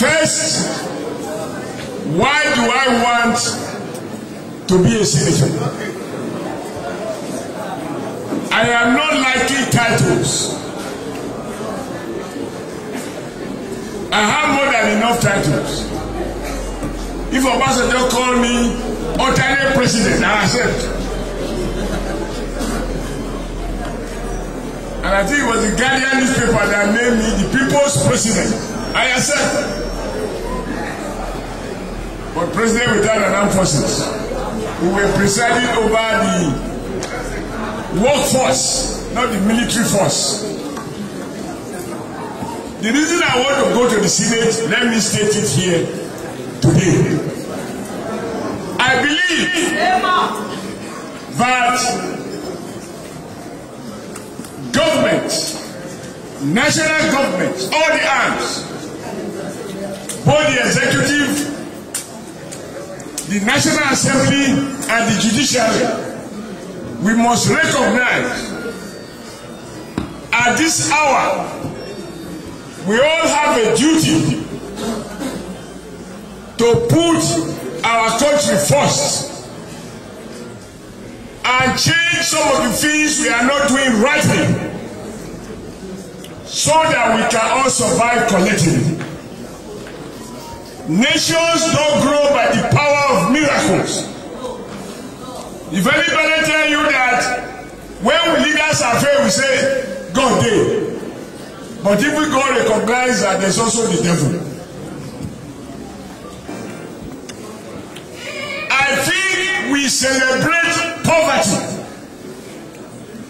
First, why do I want to be a senator? I am not liking titles. I have more than enough titles. If Obasanjo call me alternate president, I accept. And I think it was the Guardian newspaper that named me the People's President. I accept. But President without an armed forces, who were presiding over the workforce, not the military force. The reason I want to go to the Senate, let me state it here today. I believe that government, national government, all the arms, both the executive, the National Assembly, and the judiciary, we must recognize at this hour we all have a duty to put our country first and change some of the things we are not doing rightly so that we can all survive collectively. Nations don't grow by the power of miracles. If anybody tell you that when leaders are failed, we say, God did. But if we go recognize that there's also the devil. I think we celebrate poverty.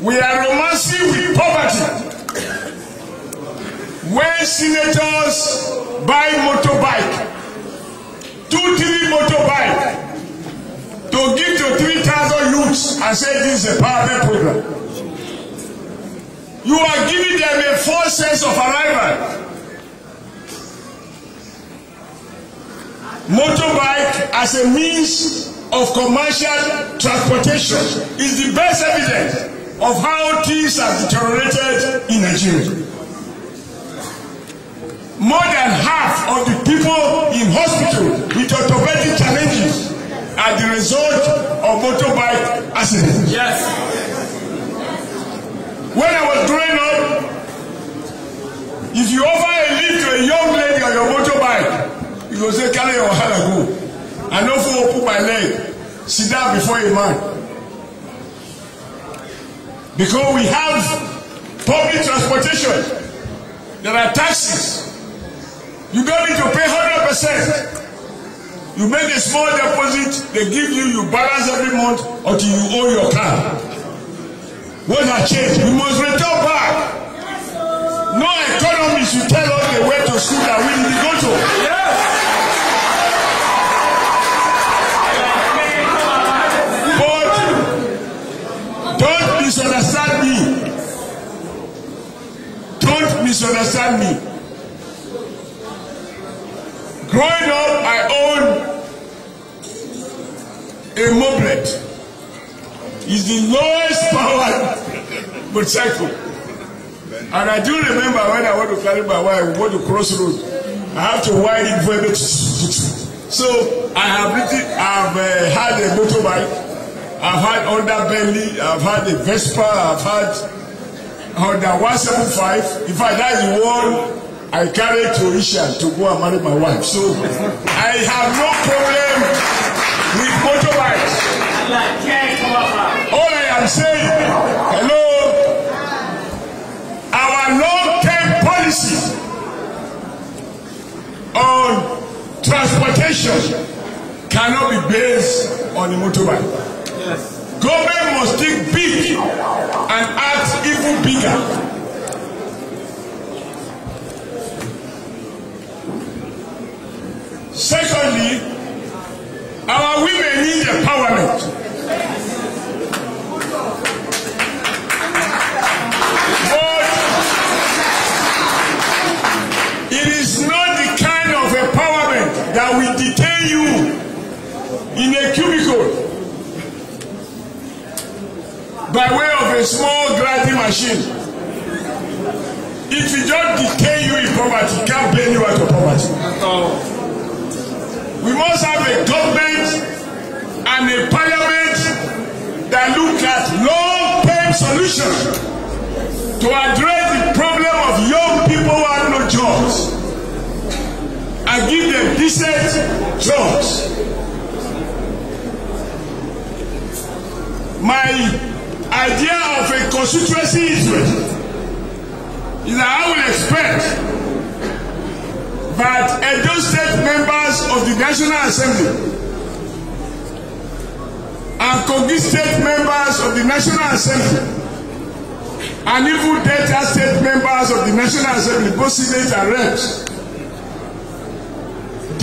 We are romancing with poverty. When senators buy motorbike, 2-3 motorbike, to give to 3,000 youths and say this is a powerful program. You are giving them a false sense of arrival. Motorbike as a means of commercial transportation is the best evidence of how things have deteriorated in Nigeria. More than half of the people in hospital with orthopedic challenges are the result of motorbike accidents. Yes. When I was growing up, if you offer a lift to a young lady on your motorbike, you go say, carry your hand and go. I know for open my leg, sit down before a man. Because we have public transportation, there are taxes. You don't need to pay 100%. You make a small deposit, they give you, you balance every month until you own your car. What has changed? We must return back. No economist will tell us the way to school that we need to go to. But don't misunderstand me. Don't misunderstand me. Growing up, I owned a moped. It's the lowest powered motorcycle. And I do remember when I want to carry my wife, we want to cross road. I have to wind it for a bit. So I have had a motorbike, I've had Honda Bentley, I've had a Vespa, I've had Honda 175. In fact, that is the one I carry to Isha to go and marry my wife. So I have no problem with motorbikes. All I am saying, hello, our long-term policy on transportation cannot be based on a motorbike. Yes. Government must think big and act even bigger. Secondly, our women need empowerment. But it is not the kind of empowerment that will detain you in a cubicle by way of a small grinding machine. If you don't detain you in poverty, it can't blame you out of poverty. a government and a parliament that look at long-term solutions to address the problem of young people who have no jobs and give them decent jobs. My idea of a constituency interest is that I will expect that Edo State members of the National Assembly and Kogi State members of the National Assembly and even Delta State members of the National Assembly, both Senate and Reps,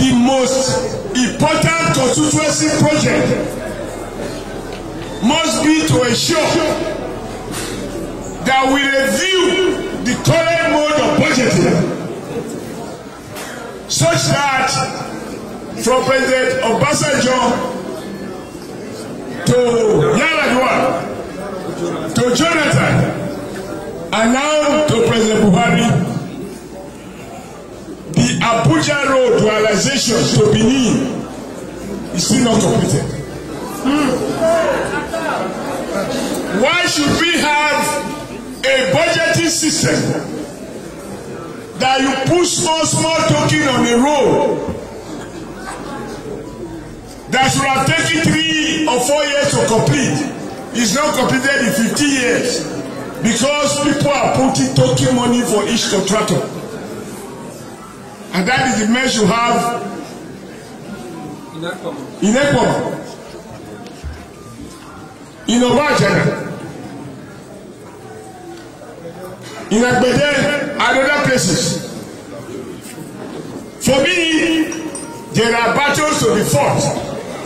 the most important constituency project must be to ensure that we review the current mode of budgeting such that from President Obasanjo to Yar'Adua to Jonathan and now to President Buhari, the Abuja Road realization to Benin is still not completed. Why should we have a budgeting system that you put small token on a road that should have taken 3 or 4 years to complete is not completed in 50 years because people are putting token money for each contractor, and that is the mess you have in Ekpoma, in Obajana, in Agbede, and other places. For me, there are battles to be fought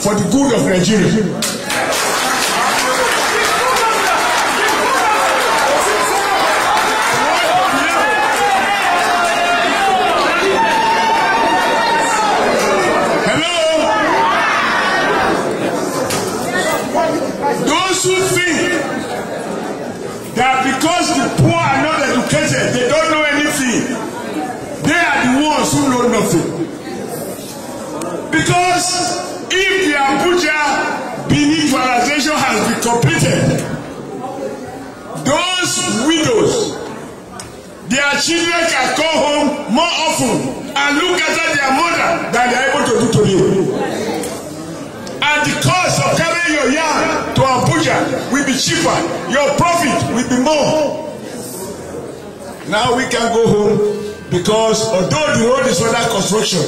for the good of Nigeria. Those who think that because the poor are not educated, they don't know anything, they are the ones who know nothing. Because if the Abuja Benin transaction has been completed, those widows, their children can go home more often and look after their mother than they are able to do today. And the cost of carrying your yam to Abuja will be cheaper. Your profit will be more. Now we can go home because although the road is under construction,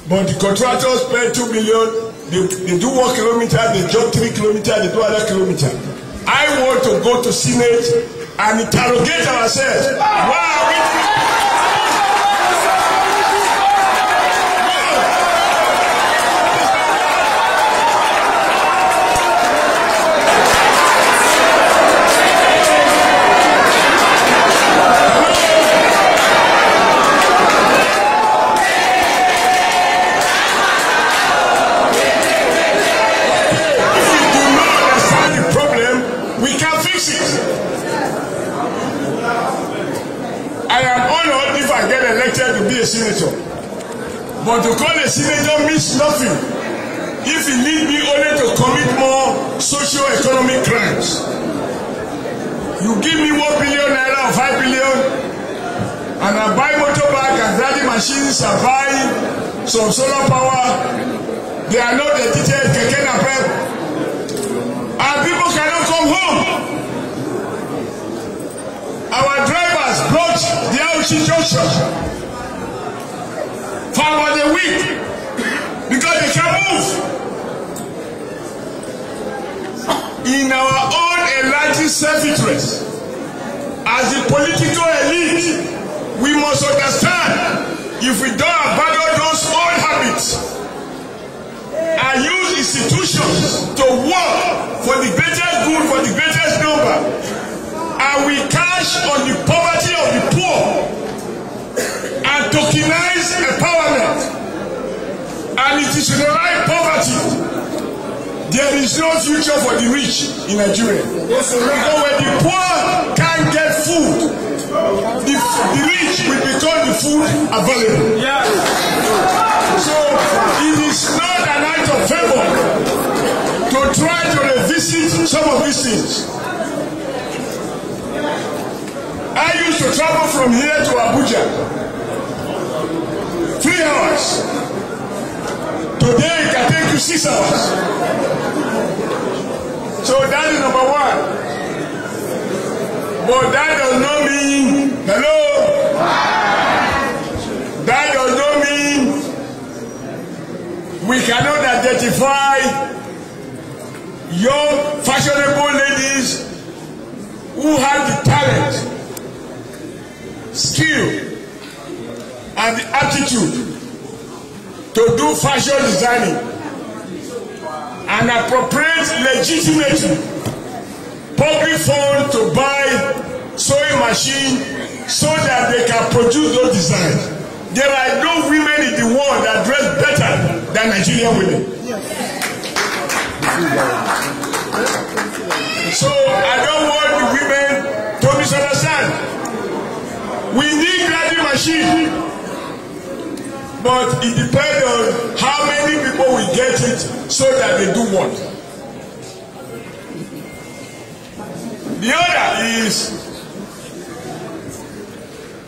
but the contractors pay 2 million, they do 1 kilometer, they jump 3 kilometers, they do another kilometer. I want to go to Senate and interrogate ourselves. Why are we? To be a senator, but to call a senator means nothing if he need me only to commit more socio-economic crimes. You give me 1 billion naira or 5 billion, and I buy motorbike and driving machines, I buy some solar power. They are not dedicated keke napep, and people cannot come home. Our drivers blocked the Auchi junction for about a week because they can't move. In our own enlightened self-interest, as the political elite, we must understand if we don't abandon those old habits and use institutions to work for the greatest good, for the greatest number, and we cash on the poverty of the poor and tokenize empowerment and institutionalize poverty, there is no future for the rich in Nigeria. Because when the poor can't get food, the rich will become the food available. So it is not an from here to Abuja, 3 hours. Today it can take you 6 hours. So that is number one. But that does not mean, hello? That does not mean we cannot identify young, fashionable ladies who have the talent, skill, and the aptitude to do fashion designing and appropriate legitimately public funds to buy sewing machine so that they can produce those designs. There are no women in the world that dress better than Nigerian women. So I don't want the women to misunderstand. We need grinding machine, but it depends on how many people will get it so that they do what. The other is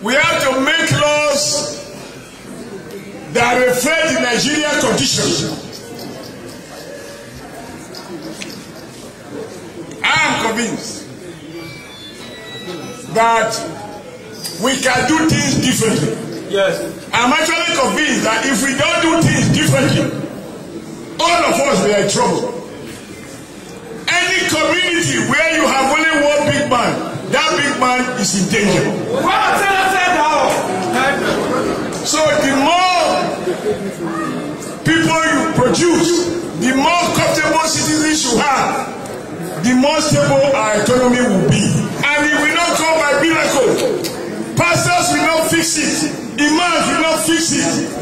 we have to make laws that reflect the Nigerian conditions. I am convinced that we can do things differently. Yes. I'm actually convinced that if we don't do things differently, all of us will are in trouble. Any community where you have only one big man, that big man is in danger. So the more people you produce, the more comfortable citizens you have, the more stable our economy will be. And it will not come by miracle. Pastors will not fix it. Imams will not fix it.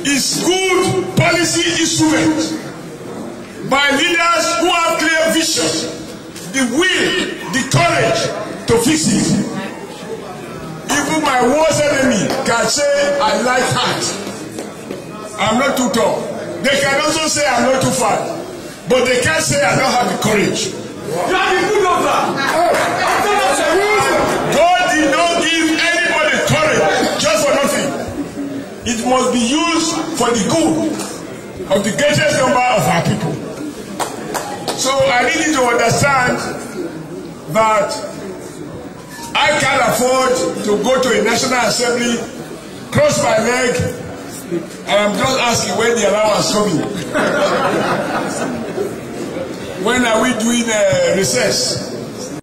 It's good policy instrument by leaders who have clear vision, the will, the courage to fix it. Even my worst enemy can say, I like height. I'm not too tall. They can also say I'm not too fat. But they can't say I don't have the courage. You are the good of that. God did not give anybody courage just for nothing. It must be used for the good of the greatest number of our people. So I need you to understand that I can't afford to go to a National Assembly, cross my leg, and I'm just asking when the allowance coming. When are we doing recess?